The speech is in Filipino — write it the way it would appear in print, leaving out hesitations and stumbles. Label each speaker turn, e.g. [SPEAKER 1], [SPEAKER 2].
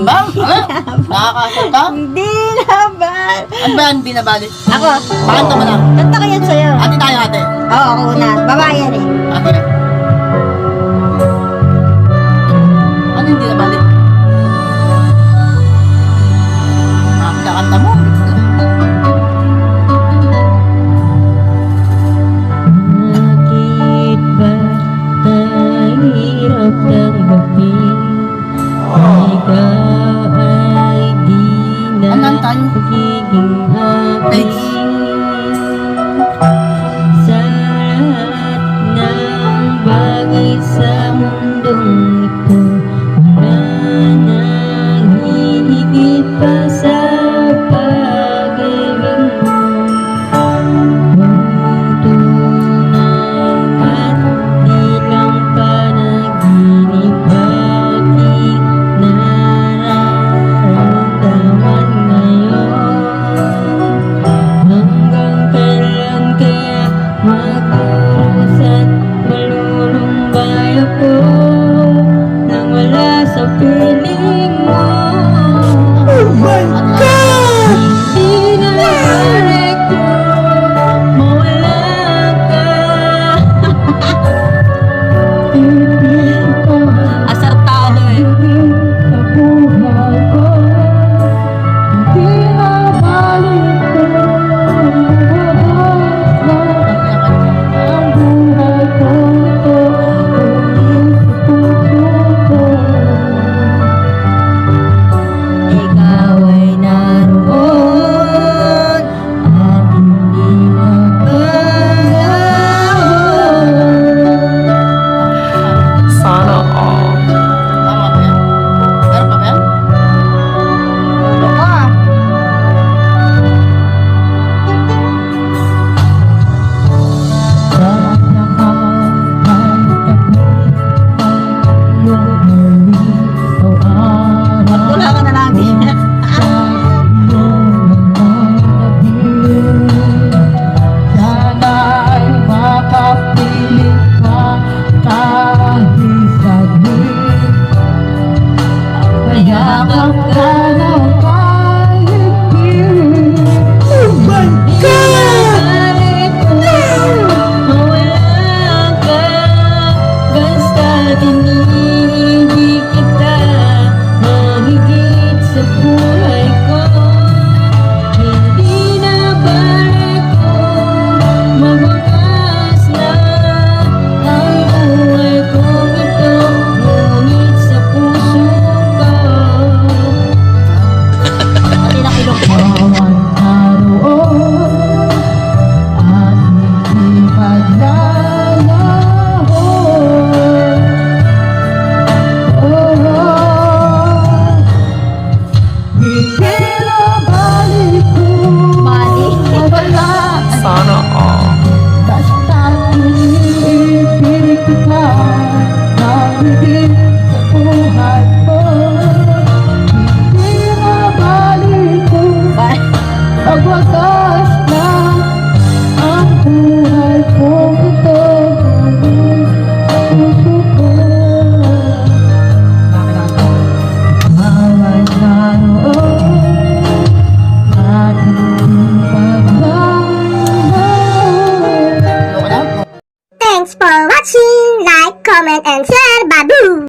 [SPEAKER 1] Bam? Ano? Nakakasal ka?
[SPEAKER 2] Hindi naman.
[SPEAKER 1] Ano ba yan binabali?
[SPEAKER 2] Ako.
[SPEAKER 1] Pakanta mo lang.
[SPEAKER 2] Kanta ko yan sa'yo.
[SPEAKER 1] Ate tayo ate.
[SPEAKER 2] Oo, ako una. Babae yan eh.
[SPEAKER 1] Ate na. Ano yung binabali? Nakakanta mo.
[SPEAKER 2] Bakit ba tahirap ng gabi? Ikaw ay di na
[SPEAKER 1] Anong tayo?
[SPEAKER 2] magiging happy. Sa lahat ng bagay sa mundong ito, wala nang hihigit pa sa pag-ibig mo. Tunay at di lang panaginip, aking nararamdaman ngayon. Hanggang kailan kaya magkuros at malulumbay ako nang wala sa piling mo? Oh my God! Hindi na balik ko mawala ka. Asartado eh. Sa buhay ko, hindi na balik ko ang buhay ko ito, ulit sa puso ko. Ikaw ay naroon at hindi nagbago.
[SPEAKER 3] Sana all.
[SPEAKER 1] Tama ba yan? Meron pa ba yan?
[SPEAKER 2] Ano ka? Wala ka na lang din.
[SPEAKER 1] Sana'y makapiling ka kahit saglit. Mayakap ka